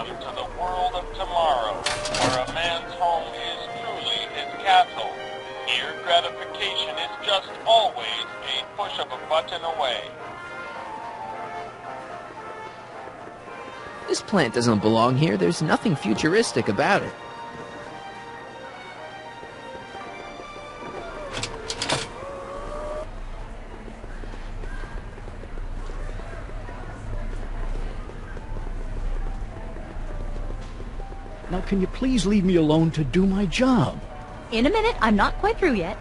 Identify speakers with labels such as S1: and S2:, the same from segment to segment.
S1: Welcome to the world of tomorrow, where a man's home is truly his castle. Here, gratification is just always a push of a button away.
S2: This plant doesn't belong here. There's nothing futuristic about it.
S3: Now, can you please leave me alone to do my job?
S4: In a minute, I'm not quite through yet.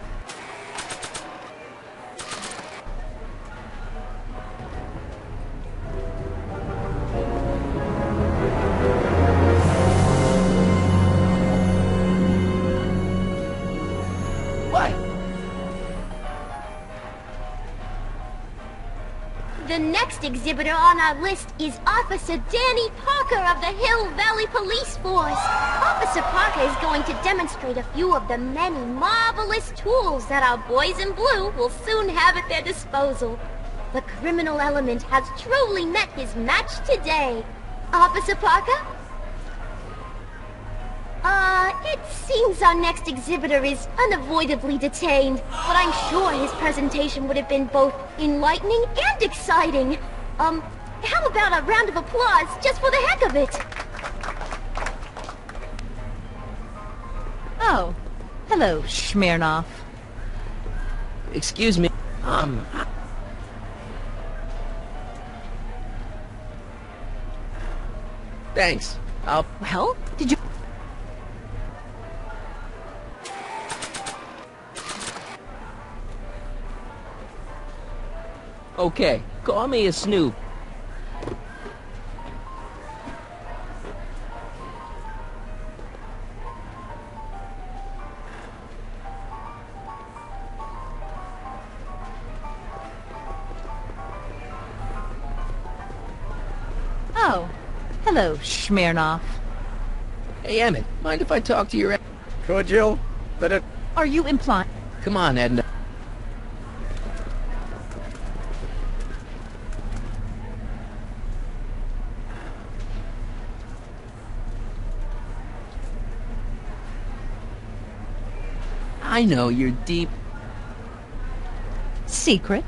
S2: What?
S5: The next exhibitor on our list is Officer Danny Parker of the Hill Valley Police Force. Officer Parker is going to demonstrate a few of the many marvelous tools that our boys in blue will soon have at their disposal. The criminal element has truly met his match today. Officer Parker? It seems our next exhibitor is unavoidably detained, but I'm sure his presentation would have been both enlightening and exciting. How about a round of applause just for the heck of it?
S4: Oh, hello, Smirnoff.
S2: Excuse me. Thanks.
S4: Well, did you...
S2: Okay, call me a snoop.
S4: Oh, hello, Smirnoff.
S2: Hey, Emmett, mind if I talk to your...
S3: Sure, Jill. But it...
S4: Are you implying...
S2: Come on, Edna. I know you're deep...
S4: Secret?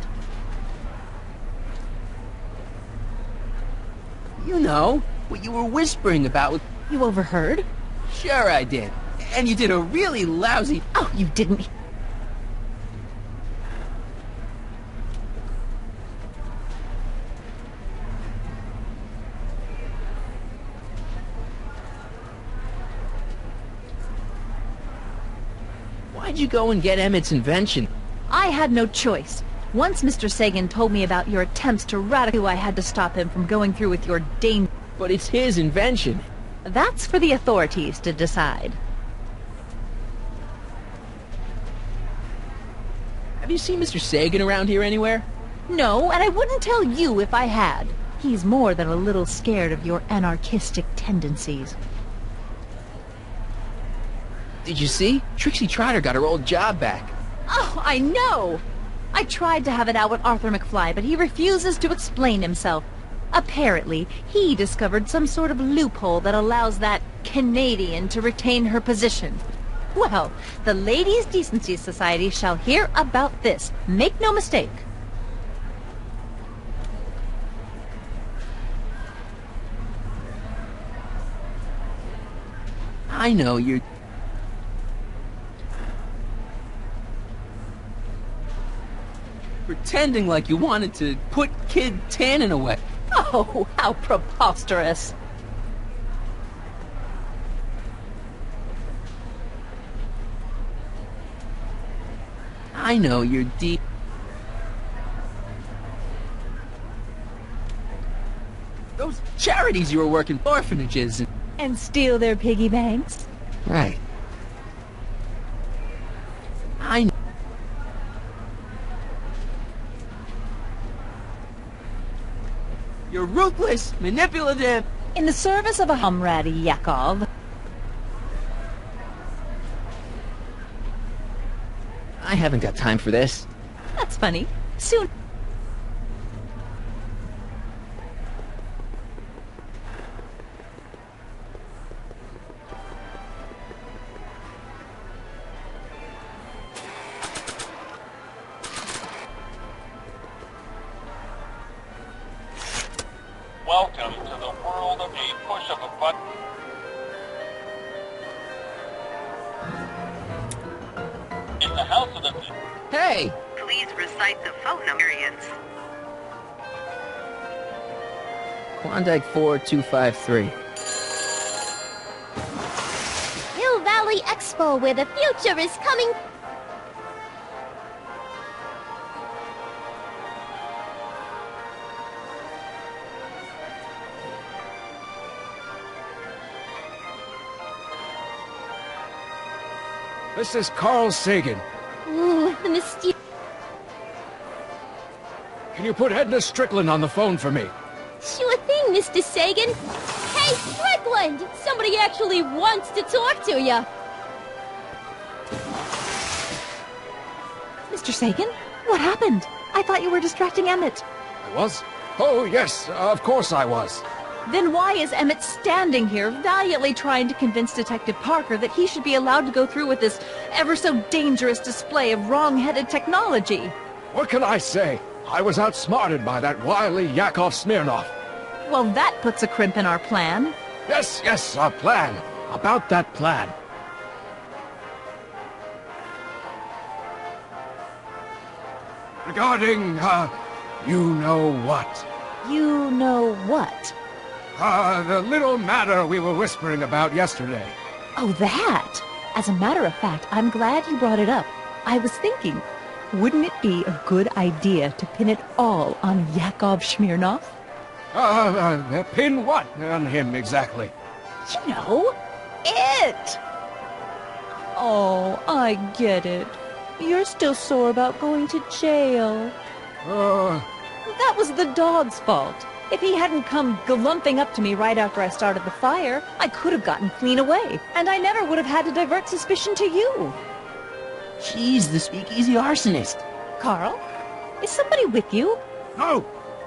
S2: You know, what you were whispering about with...
S4: You overheard?
S2: Sure I did. And you did a really lousy...
S4: Oh, you didn't...
S2: Why'd you go and get Emmett's invention?
S4: I had no choice. Once Mr. Sagan told me about your attempts to radically, I had to stop him from going through with your
S2: But it's his invention.
S4: That's for the authorities to decide.
S2: Have you seen Mr. Sagan around here anywhere?
S4: No, and I wouldn't tell you if I had. He's more than a little scared of your anarchistic tendencies.
S2: Did you see? Trixie Trotter got her old job back.
S4: Oh, I know! I tried to have it out with Arthur McFly, but he refuses to explain himself. Apparently, he discovered some sort of loophole that allows that Canadian to retain her position. Well, the Ladies' Decency Society shall hear about this. Make no mistake.
S2: I know you're... pretending like you wanted to put Kid Tannen away.
S4: Oh, how preposterous.
S2: I know you're deep... Those charities you were working for, orphanages
S4: And steal their piggy banks?
S2: Right. I know. You're ruthless, manipulative...
S4: In the service of a comrade, Yakov.
S2: I haven't got time for this.
S4: That's funny. Soon...
S1: Welcome to the world of a push of a button. In the house of the...
S2: Hey!
S6: Please recite the phone number.
S2: Klondike 4253.
S5: Hill Valley Expo, where the future is coming.
S3: This is Carl Sagan.
S5: Ooh, the mysterious...
S3: Can you put Edna Strickland on the phone for me?
S5: Sure thing, Mr. Sagan. Hey, Strickland! Somebody actually wants to talk to you.
S4: Mr. Sagan? What happened? I thought you were distracting Emmett.
S3: I was? Oh, yes, of course I was.
S4: Then why is Emmett standing here, valiantly trying to convince Detective Parker that he should be allowed to go through with this ever-so-dangerous display of wrong-headed technology?
S3: What can I say? I was outsmarted by that wily Yakov Smirnov.
S4: Well, that puts a crimp in our plan.
S3: Yes, our plan. About that plan. Regarding, you know what?
S4: You know what?
S3: The little matter we were whispering about yesterday.
S4: Oh, that! As a matter of fact, I'm glad you brought it up. I was thinking, wouldn't it be a good idea to pin it all on Yakov Smirnov?
S3: Pin what on him exactly?
S4: You know, it! Oh, I get it. You're still sore about going to jail. That was the dog's fault. If he hadn't come glumping up to me right after I started the fire, I could have gotten clean away, and I never would have had to divert suspicion to you.
S2: She's the speakeasy arsonist.
S4: Carl, is somebody with you?
S3: No,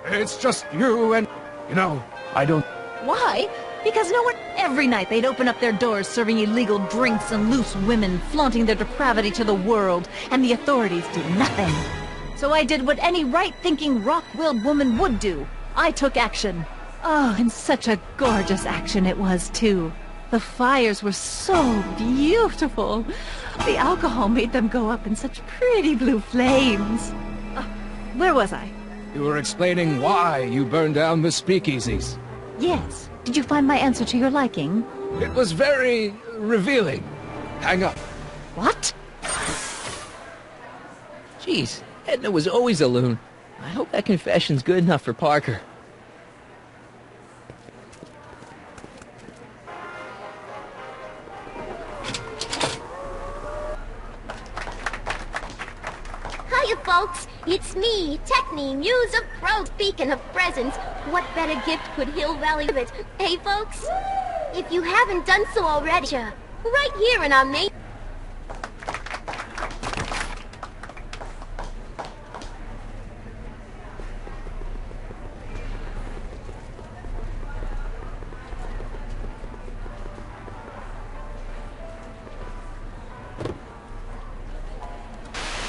S3: it's just you and... You know, I don't...
S4: Why? Because no one... Every night they'd open up their doors serving illegal drinks and loose women, flaunting their depravity to the world, and the authorities did nothing. So I did what any right-thinking, rock-willed woman would do. I took action. Oh, and such a gorgeous action it was, too. The fires were so beautiful. The alcohol made them go up in such pretty blue flames. Where was I?
S3: You were explaining why you burned down the speakeasies.
S4: Yes. Did you find my answer to your liking?
S3: It was very revealing. Hang up.
S4: What?
S2: Jeez, Edna was always a loon. I hope that confession's good enough for Parker.
S5: Hiya, folks. It's me, Techne, Muse of Pro. Speaking of presents, what better gift could Hill Valley give it? Hey, folks? If you haven't done so already, right here in our main...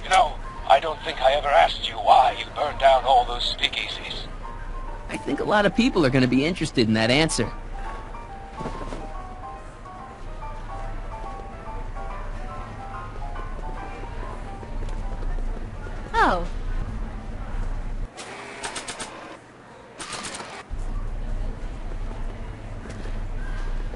S1: You know, I don't think I ever asked you why you burned down all those speakeasies.
S2: I think a lot of people are going to be interested in that answer.
S4: Oh.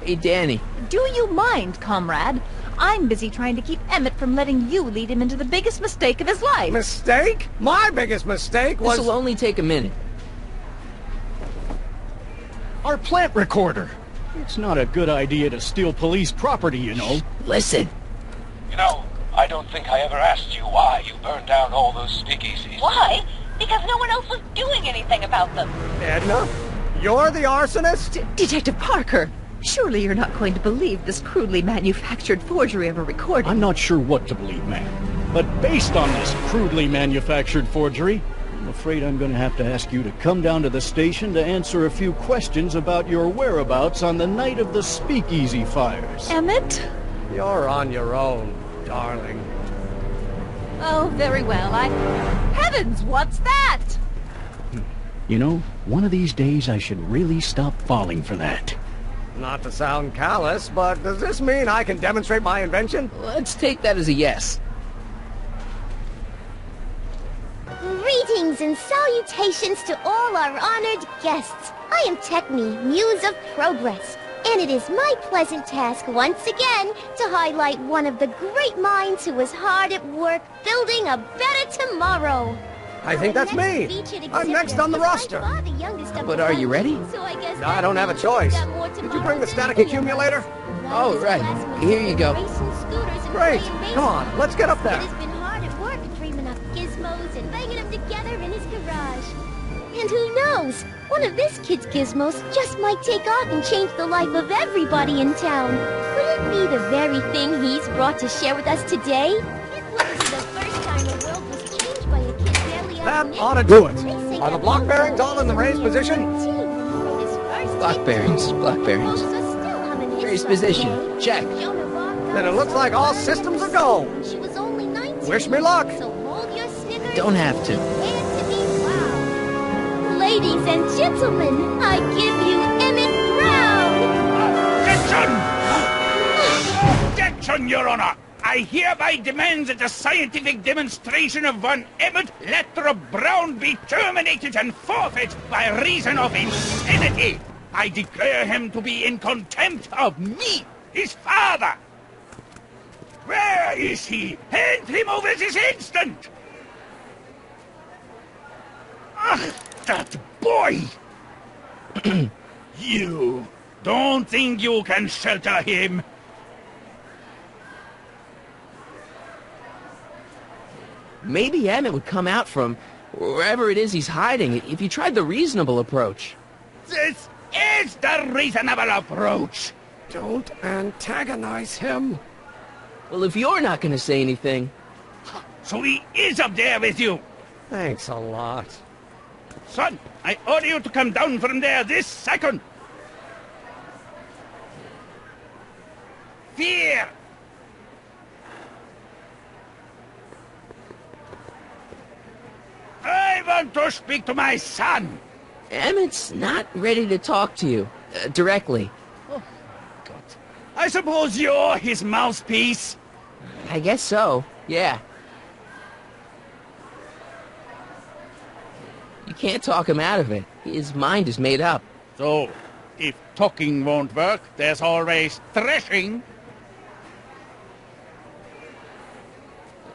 S2: Hey, Danny.
S4: Do you mind, comrade? I'm busy trying to keep Emmett from letting you lead him into the biggest mistake of his life.
S3: Mistake? My biggest mistake was...
S2: This'll only take a minute.
S3: Our plant recorder.
S7: It's not a good idea to steal police property, you know.
S2: Listen.
S1: You know, I don't think I ever asked you why you burned down all those speakeasies.
S6: Why? Because no one else was doing anything about them.
S3: Edna? You're the arsonist?
S4: Detective Parker, surely you're not going to believe this crudely manufactured forgery of a recording.
S7: I'm not sure what to believe, ma'am. But based on this crudely manufactured forgery, I'm afraid I'm going to have to ask you to come down to the station to answer a few questions about your whereabouts on the night of the speakeasy fires.
S4: Emmett?
S3: You're on your own, darling.
S4: Oh, very well. Heavens, what's that?
S7: You know, one of these days I should really stop falling for that.
S3: Not to sound callous, but does this mean I can demonstrate my invention?
S2: Let's take that as a yes.
S5: Greetings and salutations to all our honored guests. I am Techne, Muse of Progress, and it is my pleasant task once again to highlight one of the great minds who is hard at work building a better tomorrow.
S3: I think that's me. I'm next on the roster.
S2: But are you ready?
S3: I don't have a choice. Did you bring the static accumulator?
S2: Oh, right. Here you go.
S3: Great. Come on, let's get up there.
S5: He's been hard at work dreaming up gizmos and banging them together in his garage. And who knows? One of this kid's gizmos just might take off and change the life of everybody in town. Could it be the very thing he's brought to share with us today? It wouldn't be the first time the world was changed by a kid barely
S3: That
S5: out
S3: ought to do it. Are the block bearings all in the raised position?
S2: Block bearings, block bearings. Raised position, check.
S3: Then it looks like all systems are go.
S5: She was only 19.
S3: Wish me luck.
S5: So hold your snickers.
S2: Don't have to.
S5: And to be proud. Ladies and gentlemen, I give you Emmett Brown.
S8: Objection! Objection, Your Honor! I hereby demand that the scientific demonstration of one Emmett Lathrop Brown be terminated and forfeit by reason of insanity. I declare him to be in contempt of me, his father. Where is he? Hand him over this instant! Ugh, that boy! You don't think you can shelter him?
S2: Maybe Emmett would come out from wherever it is he's hiding if you tried the reasonable approach.
S8: This is the reasonable approach.
S3: Don't antagonize him.
S2: Well, if you're not going to say anything...
S8: So he is up there with you.
S3: Thanks a lot.
S8: Son, I order you to come down from there this second. Fear! I want to speak to my son.
S2: Emmett's not ready to talk to you directly.
S8: Oh, God. I suppose you're his mouthpiece.
S2: I guess so, yeah. You can't talk him out of it. His mind is made up.
S8: So, if talking won't work, there's always threshing.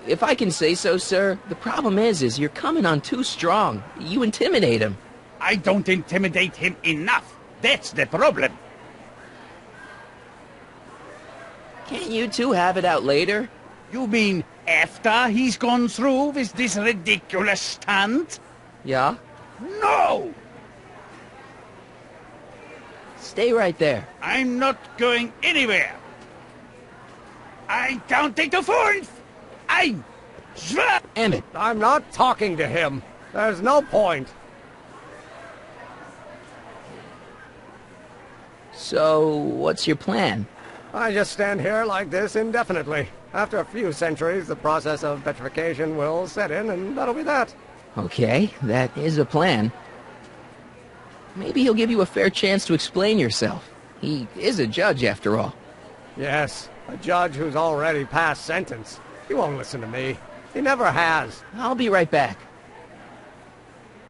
S2: If I can say so, sir, the problem is you're coming on too strong. You intimidate him.
S8: I don't intimidate him enough. That's the problem.
S2: Can't you two have it out later?
S8: You mean after he's gone through with this ridiculous stunt?
S2: Yeah?
S8: No!
S2: Stay right there.
S8: I'm not going anywhere. I counting to 4 and I'm sure.
S2: Emmett.
S3: I'm not talking to him. There's no point.
S2: So, what's your plan?
S3: I just stand here like this indefinitely. After a few centuries, the process of petrification will set in, and that'll be that.
S2: Okay, that is a plan. Maybe he'll give you a fair chance to explain yourself. He is a judge, after all.
S3: Yes, a judge who's already passed sentence. He won't listen to me. He never has.
S2: I'll be right back.